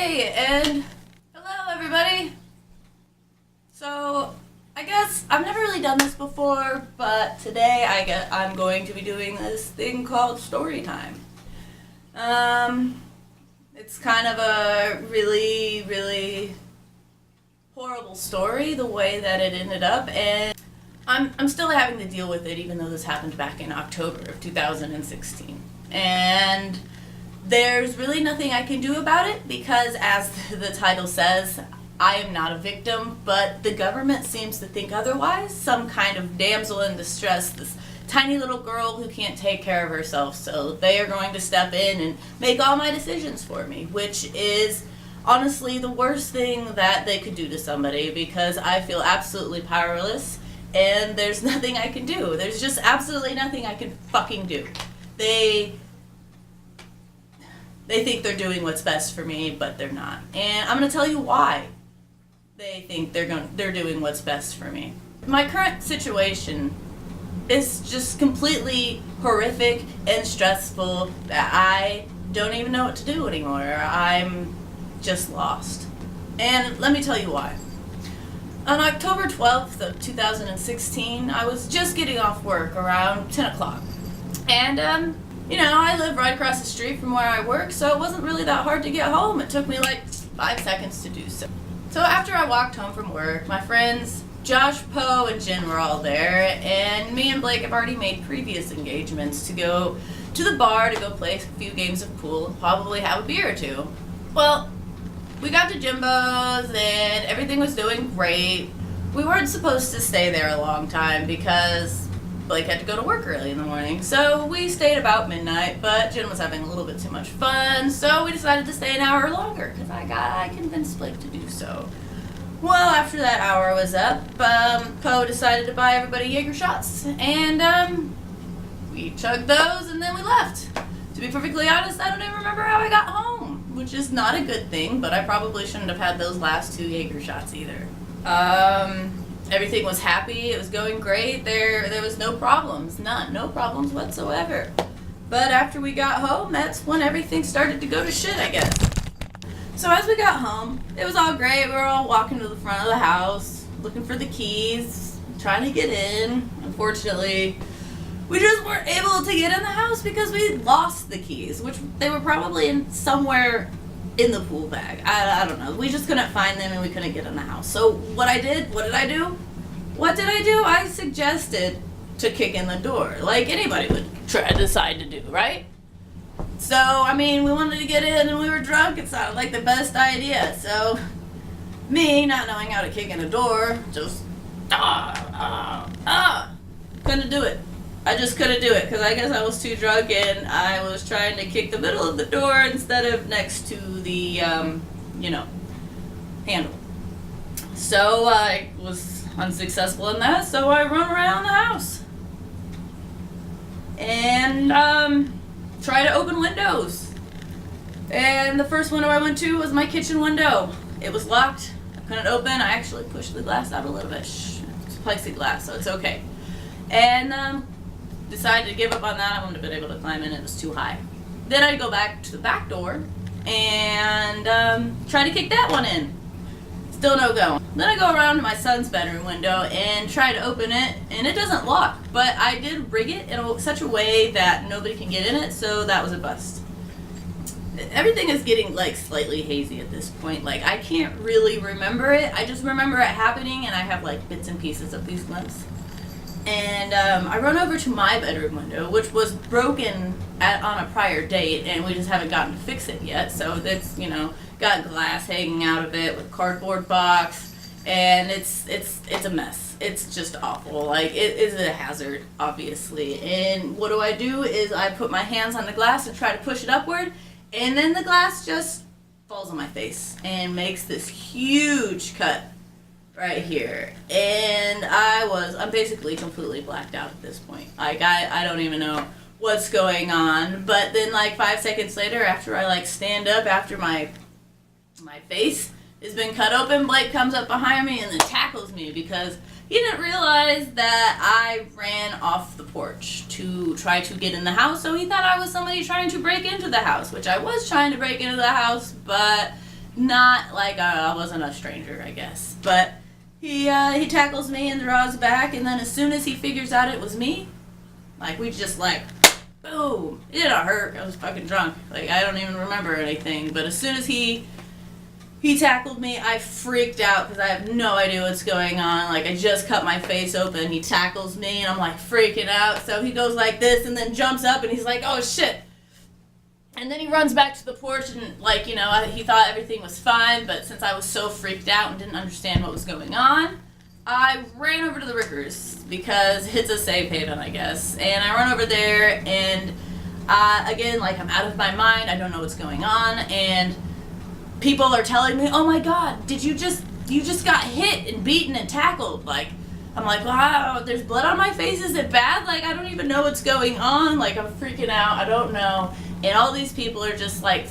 Hey, and hello everybody. So, I guess I've never really done this before, but today I'm going to be doing this thing called story time. It's kind of a really, really horrible story, the way that it ended up, and I'm still having to deal with it, even though this happened back in October of 2016. And there's really nothing I can do about it because, as the title says, I am not a victim, but the government seems to think otherwise. Some kind of damsel in distress, this tiny little girl who can't take care of herself, so they are going to step in and make all my decisions for me, which is honestly the worst thing that they could do to somebody, because I feel absolutely powerless and there's nothing I can do. There's just absolutely nothing I can fucking do. They think they're doing what's best for me, but they're not. And I'm going to tell you why they think they're doing what's best for me. My current situation is just completely horrific and stressful that I don't even know what to do anymore. I'm just lost. And let me tell you why. On October 12th of 2016, I was just getting off work around 10 o'clock. And, I live right across the street from where I work, so it wasn't really that hard to get home. It took me like 5 seconds to do so. So after I walked home from work, my friends Josh, Poe, and Jen were all there, and me and Blake have already made previous engagements to go to the bar to go play a few games of pool and probably have a beer or two. Well, we got to Jimbo's and everything was doing great. We weren't supposed to stay there a long time because Blake had to go to work early in the morning, so we stayed about midnight, but Jen was having a little bit too much fun, so we decided to stay an hour longer because I convinced Blake to do so. Well, after that hour was up, Poe decided to buy everybody Jaeger shots, and we chugged those and then we left. To be perfectly honest, I don't even remember how I got home, which is not a good thing, but I probably shouldn't have had those last 2 Jaeger shots either. Everything was happy, it was going great, there was no problems, no problems whatsoever. But after we got home, that's when everything started to go to shit, I guess. So as we got home, it was all great. We were all walking to the front of the house, looking for the keys, trying to get in. Unfortunately, we just weren't able to get in the house because we lost the keys, which they were probably somewhere in the pool bag. I don't know. We just couldn't find them and we couldn't get in the house. So what did I do? I suggested to kick in the door, like anybody would decide to do, right? So, we wanted to get in and we were drunk. It sounded like the best idea. So, me, not knowing how to kick in a door, just, couldn't do it. I just couldn't do it because I guess I was too drunk and I was trying to kick the middle of the door instead of next to the, handle. So, I was unsuccessful in that, so I run around the house. And, try to open windows. And the first window I went to was my kitchen window. It was locked. I couldn't open. I actually pushed the glass out a little bit. It's plexiglass, so it's okay. And decided to give up on that. I wouldn't have been able to climb in. It was too high. Then I'd go back to the back door and try to kick that one in. Still no go. Then I go around to my son's bedroom window and try to open it, and it doesn't lock. But I did rig it in such a way that nobody can get in it, so that was a bust. Everything is getting slightly hazy at this point. I can't really remember it. I just remember it happening, and I have bits and pieces of these glimpses. And I run over to my bedroom window, which was broken on a prior date, and we just haven't gotten to fix it yet. So that's got glass hanging out of it with cardboard box, and it's a mess. It's just awful. It is a hazard, obviously. And what do is I put my hands on the glass and try to push it upward, and then the glass just falls on my face and makes this huge cut right here. And I'm basically completely blacked out at this point. I don't even know what's going on. But then 5 seconds later, after I stand up, after my face has been cut open, Blake comes up behind me and then tackles me because he didn't realize that I ran off the porch to try to get in the house, so he thought I was somebody trying to break into the house, which I was trying to break into the house, but not like I wasn't a stranger, I guess. But he tackles me and draws back, and then as soon as he figures out it was me, like we just like, boom. It didn't hurt. I was fucking drunk. Like I don't even remember anything. But as soon as he tackled me, I freaked out because I have no idea what's going on. Like I just cut my face open. He tackles me and I'm like freaking out. So he goes like this and then jumps up and he's like, oh shit. And then he runs back to the porch and, like, you know, he thought everything was fine, but since I was so freaked out and didn't understand what was going on, I ran over to the Rickers because it's a safe haven, I guess. And I run over there and, again, like, I'm out of my mind. I don't know what's going on. And people are telling me, oh my God, you just got hit and beaten and tackled. Like, I'm like, wow, there's blood on my face. Is it bad? Like, I don't even know what's going on. Like, I'm freaking out. I don't know. And all these people are just, like,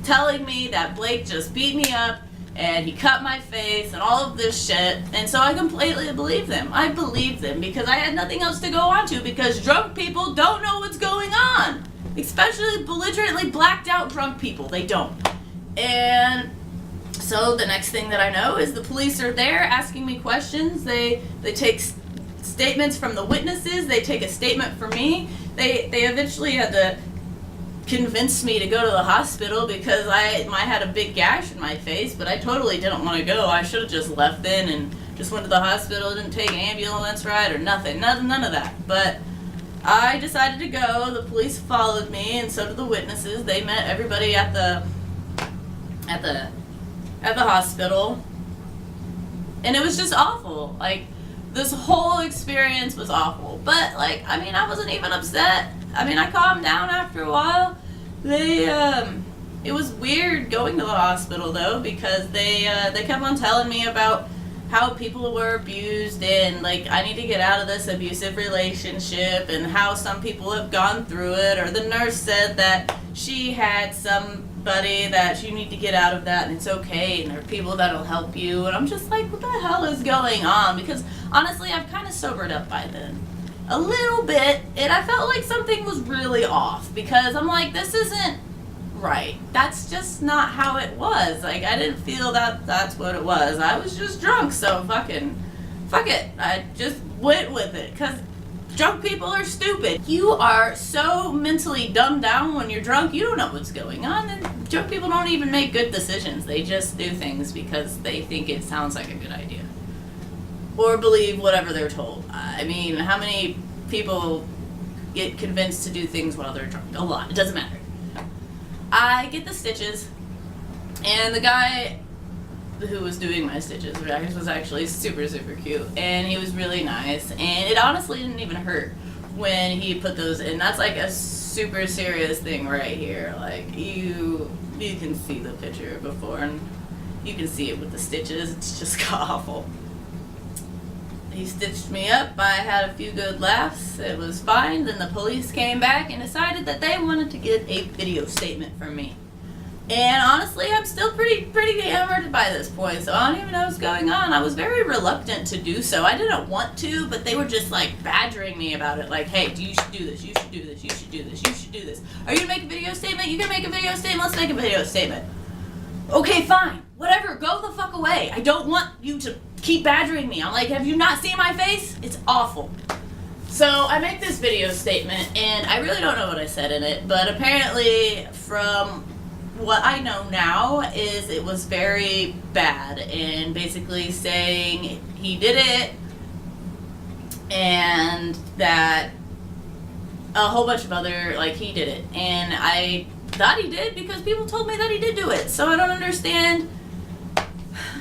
telling me that Blake just beat me up and he cut my face and all of this shit. And so I completely believe them. I believe them because I had nothing else to go on to because drunk people don't know what's going on. Especially belligerently blacked out drunk people. They don't. And so the next thing that I know is the police are there asking me questions. They take statements from the witnesses. They take a statement from me. They eventually had to convince me to go to the hospital because I had a big gash in my face, but I totally didn't want to go. I should have just left then and just went to the hospital, didn't take an ambulance ride or nothing, none of that. But I decided to go. The police followed me, and so did the witnesses. They met everybody at the hospital, and it was just awful. Like, this whole experience was awful. But, like, I mean, I wasn't even upset. I mean, I calmed down after a while. It was weird going to the hospital, though, because they kept on telling me about how people were abused and, like, I need to get out of this abusive relationship and how some people have gone through it. Or the nurse said that she had somebody that you need to get out of that and it's okay and there are people that'll help you. And I'm just like, what the hell is going on? Because, honestly, I've kind of sobered up by then. A little bit, and I felt like something was really off because I'm like, this isn't right. That's just not how it was. Like, I didn't feel that that's what it was. I was just drunk, so fuck it. I just went with it because drunk people are stupid. You are so mentally dumbed down when you're drunk, you don't know what's going on, and drunk people don't even make good decisions. They just do things because they think it sounds like a good idea. Or believe whatever they're told. I mean, how many people get convinced to do things while they're drunk? A lot. It doesn't matter. I get the stitches, and the guy who was doing my stitches was actually super, super cute, and he was really nice, and it honestly didn't even hurt when he put those in. That's like a super serious thing right here. Like, you can see the picture before, and you can see it with the stitches. It's just awful. He stitched me up. I had a few good laughs. It was fine. Then the police came back and decided that they wanted to get a video statement from me. And honestly, I'm still pretty hammered by this point, so I don't even know what's going on. I was very reluctant to do so. I didn't want to, but they were just like badgering me about it. Like, hey, you should do this. You should do this. You should do this. You should do this. Are you gonna make a video statement? You can make a video statement. Let's make a video statement. Okay, fine. Whatever. Go the fuck away. I don't want you to keep badgering me. I'm like, have you not seen my face? It's awful. So I make this video statement, and I really don't know what I said in it, but apparently from what I know now is it was very bad, and basically saying he did it, and that a whole bunch of other, like, he did it, and I thought he did because people told me that he did do it, so I don't understand.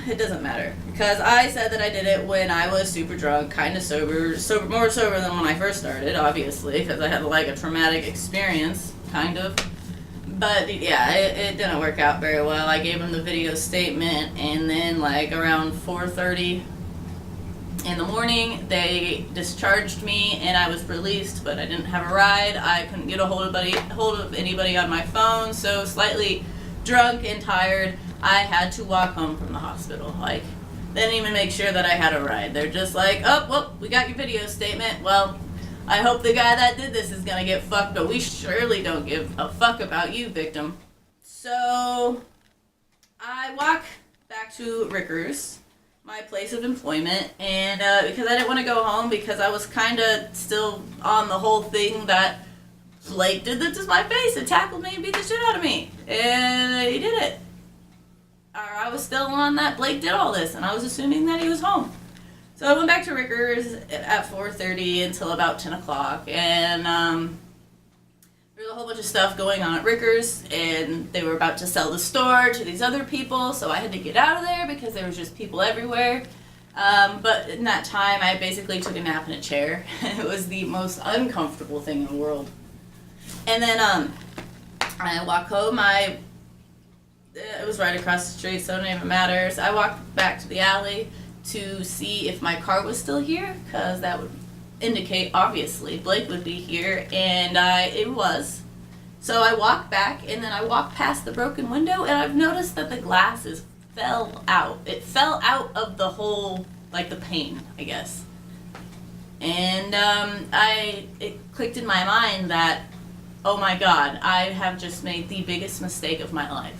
It doesn't matter, because I said that I did it when I was super drunk, kind of sober, more sober than when I first started, obviously, because I had, like, a traumatic experience, kind of. But, yeah, it didn't work out very well. I gave him the video statement, and then, like, around 4:30 in the morning, they discharged me, and I was released, but I didn't have a ride. I couldn't get a hold of anybody on my phone, so slightly drunk and tired, I had to walk home from the hospital. Like, they didn't even make sure that I had a ride. They're just like, oh, well, we got your video statement. Well, I hope the guy that did this is gonna get fucked, but we surely don't give a fuck about you, victim. So, I walk back to Ricker's, my place of employment, and because I didn't want to go home because I was kind of still on the whole thing that Blake did this to my face and tackled me and beat the shit out of me. And he did it. I was still on that Blake did all this, and I was assuming that he was home. So I went back to Ricker's at 4:30 until about 10 o'clock, and there was a whole bunch of stuff going on at Ricker's, and they were about to sell the store to these other people, so I had to get out of there because there was just people everywhere. But in that time, I basically took a nap in a chair. It was the most uncomfortable thing in the world. And then I walk home. It was right across the street, so it didn't even matter. So I walked back to the alley to see if my car was still here, because that would indicate, obviously, Blake would be here, and it was. So I walked back, and then I walked past the broken window, and I've noticed that the glasses fell out. It fell out of the whole, like the pane, I guess. And it clicked in my mind that, oh my God, I have just made the biggest mistake of my life.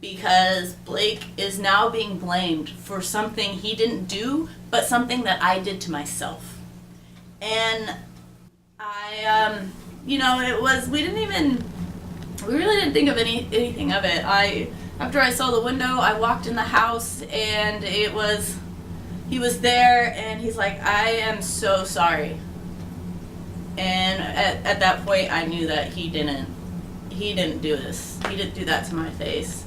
Because Blake is now being blamed for something he didn't do, but something that I did to myself. And we really didn't think of anything of it. After I saw the window, I walked in the house, and he was there, and he's like, I am so sorry. And at that point, I knew that he didn't do this. He didn't do that to my face.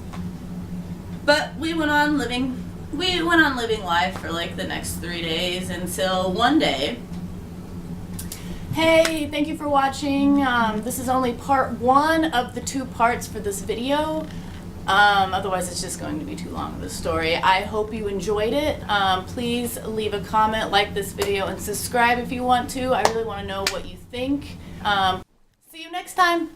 But we went on living life for like the next 3 days until one day. Hey, thank you for watching. This is only part 1 of the 2 parts for this video. Otherwise it's just going to be too long of a story. I hope you enjoyed it. Please leave a comment, like this video, and subscribe if you want to. I really want to know what you think. See you next time.